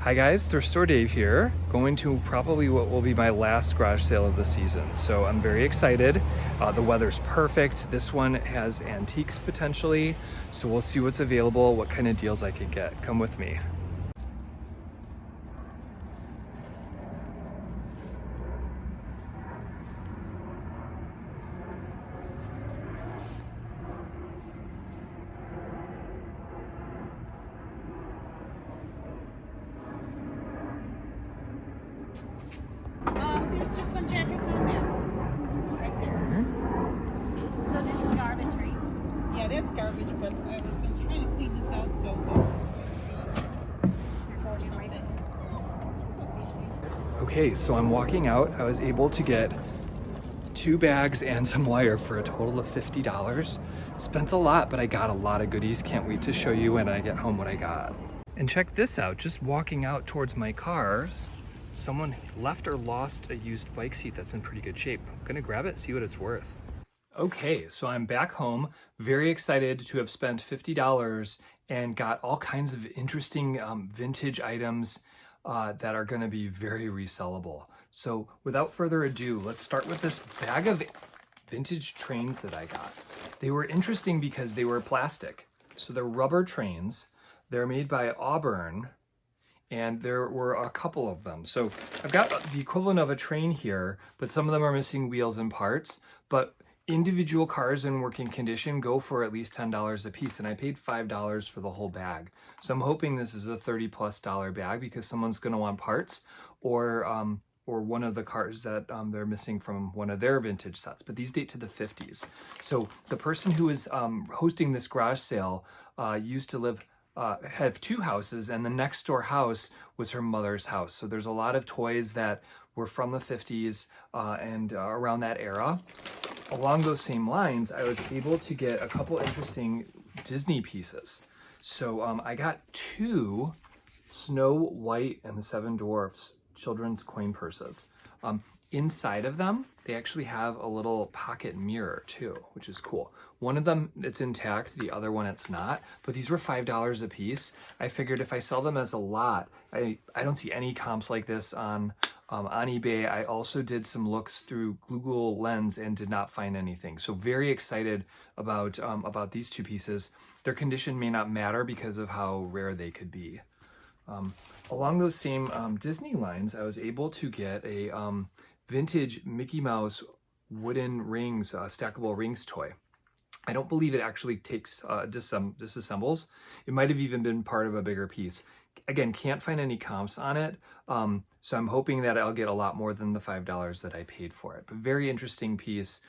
Hi guys, Thrift Store Dave here, going to probably what will be my last garage sale of the season. So I'm very excited. The weather's perfect. This one has antiques potentially, so we'll see what's available, what kind of deals I could get. Come with me. There's just some jackets on there. Right there. So this is garbage, right? Yeah, that's garbage, but I was been trying to clean this out so before something. It's okay. Okay, so I'm walking out. I was able to get 2 bags and some wire for a total of $50. Spent a lot, but I got a lot of goodies. Can't wait to show you when I get home what I got. And check this out, just walking out towards my car, someone left or lost a used bike seat that's in pretty good shape. I'm gonna grab it, see what it's worth. Okay, so I'm back home, very excited to have spent $50 and got all kinds of interesting vintage items that are gonna be very resellable. So without further ado, let's start with this bag of vintage trains that I got. They were interesting because they were plastic. So they're rubber trains. They're made by Auburn, and there were a couple of them. So I've got the equivalent of a train here, but some of them are missing wheels and parts. But individual cars in working condition go for at least $10 a piece, and I paid $5 for the whole bag. So I'm hoping this is a $30+ bag because someone's gonna want parts or one of the cars that they're missing from one of their vintage sets, but these date to the 50s. So the person who is hosting this garage sale used to have 2 houses, and the next door house was her mother's house. So there's a lot of toys that were from the 50s and around that era. Along those same lines, I was able to get a couple interesting Disney pieces. So I got 2 Snow White and the 7 Dwarfs children's coin purses. Inside of them, they actually have a little pocket mirror too, which is cool. One of them, it's intact, the other one it's not, but these were $5 a piece. I figured if I sell them as a lot, I don't see any comps like this on eBay. I also did some looks through Google Lens and did not find anything. So very excited about these 2 pieces. Their condition may not matter because of how rare they could be. Along those same Disney lines, I was able to get a vintage Mickey Mouse wooden rings, stackable rings toy. I don't believe it actually takes disassembles. It might have even been part of a bigger piece. Again, can't find any comps on it, so I'm hoping that I'll get a lot more than the $5 that I paid for it. But very interesting piece.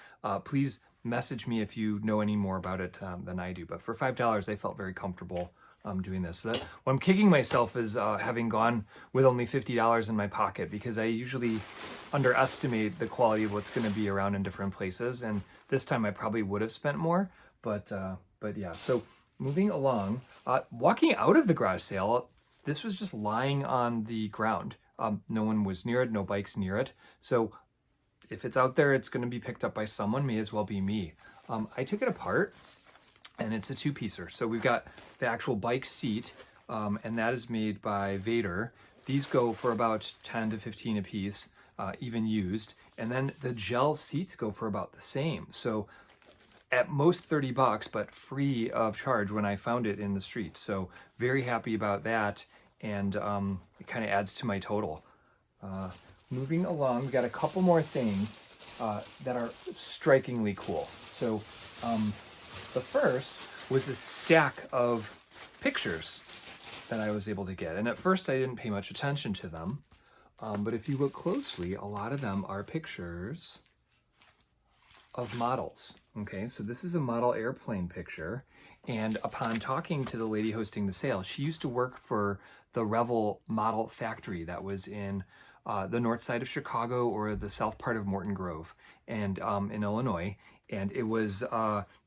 Please message me if you know any more about it than I do. But for $5, I felt very comfortable doing this. So what I'm kicking myself is having gone with only $50 in my pocket, because I usually underestimate the quality of what's going to be around in different places, and this time I probably would have spent more, but yeah. So moving along, walking out of the garage sale, this was just lying on the ground. No one was near it, no bikes near it. So if it's out there, it's going to be picked up by someone, may as well be me. I took it apart, and it's a 2-piecer. So we've got the actual bike seat, and that is made by Vader. These go for about 10 to 15 a piece, even used. And then the gel seats go for about the same. So at most $30, but free of charge when I found it in the street. So very happy about that, and it kind of adds to my total. Moving along, we got a couple more things that are strikingly cool. So the first was a stack of pictures that I was able to get. And at first I didn't pay much attention to them. But if you look closely, a lot of them are pictures of models. Okay, so this is a model airplane picture. And upon talking to the lady hosting the sale, she used to work for the revellmodel factory that was in the north side of Chicago, or the south part of Morton Grove, and in Illinois. And it was,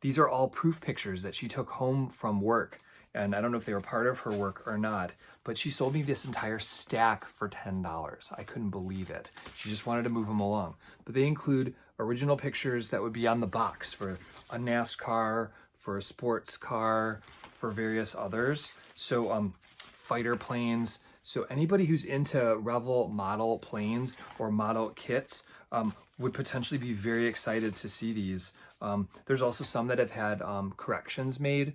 these are all proof pictures that she took home from work. And I don't know if they were part of her work or not, but she sold me this entire stack for $10. I couldn't believe it. She just wanted to move them along. But they include original pictures that would be on the box for a NASCAR, for a sports car, for various others. So fighter planes, So anybody who's into Revel model planes or model kits would potentially be very excited to see these. There's also some that have had corrections made.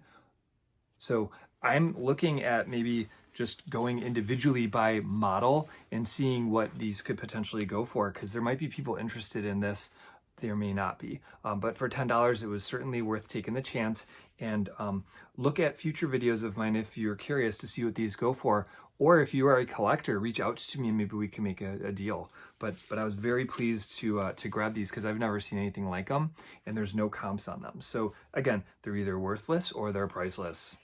So I'm looking at maybe just going individually by model and seeing what these could potentially go for, because there might be people interested in this. There may not be, but for $10 it was certainly worth taking the chance. And look at future videos of mine if you're curious to see what these go for, or if you are a collector, reach out to me and maybe we can make a deal. But I was very pleased to grab these because I've never seen anything like them, and there's no comps on them. So again, they're either worthless or they're priceless.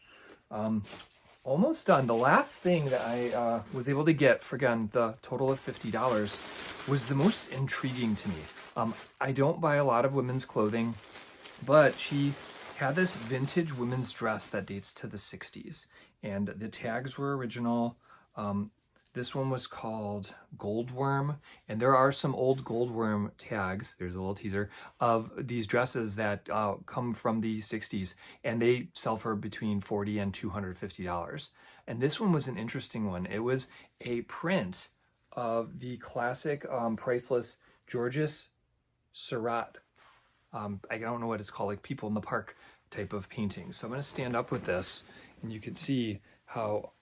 Almost done. The last thing that I was able to get for, again, the total of $50 was the most intriguing to me. I don't buy a lot of women's clothing, but she had this vintage women's dress that dates to the 60s, and the tags were original. This one was called Goldworm, and there are some old Goldworm tags, there's a little teaser, of these dresses that come from the 60s, and they sell for between $40 and $250. And this one was an interesting one. It was a print of the classic priceless georgesseurat. I don't know what it's called, like People in the Park type of painting. So I'm going to stand up with this, and you can see how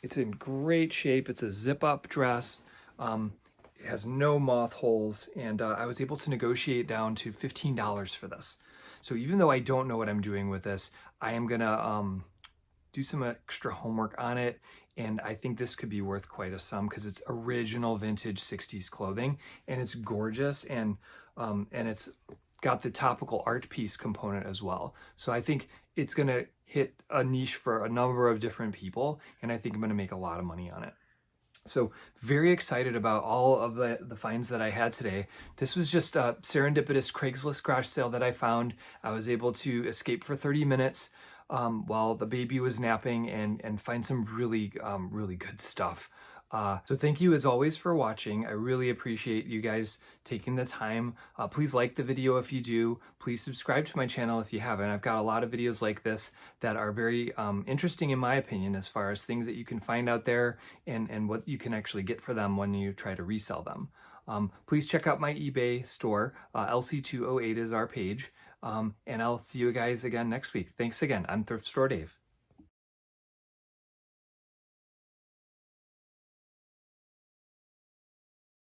it's in great shape. It's a zip-up dress. It has no moth holes, and I was able to negotiate down to $15 for this. So even though I don't know what I'm doing with this, I am gonna do some extra homework on it, and I think this could be worth quite a sum because it's original vintage 60s clothing, and it's gorgeous, and it's got the topical art piece component as well. So I think it's gonna hit a niche for a number of different people, and I think I'm gonna make a lot of money on it. So very excited about all of the finds that I had today. This was just a serendipitous Craigslist garage sale that I found. I was able to escape for 30 minutes while the baby was napping and find some really good stuff. So thank you as always for watching. I really appreciate you guys taking the time. Please like the video if you do. Please subscribe to my channel if you haven't. I've got a lot of videos like this that are very interesting in my opinion, as far as things that you can find out there and what you can actually get for them when you try to resell them. Please check out my eBay store. LC208 is our page. And I'll see you guys again next week. Thanks again. I'm Thrift Store Dave.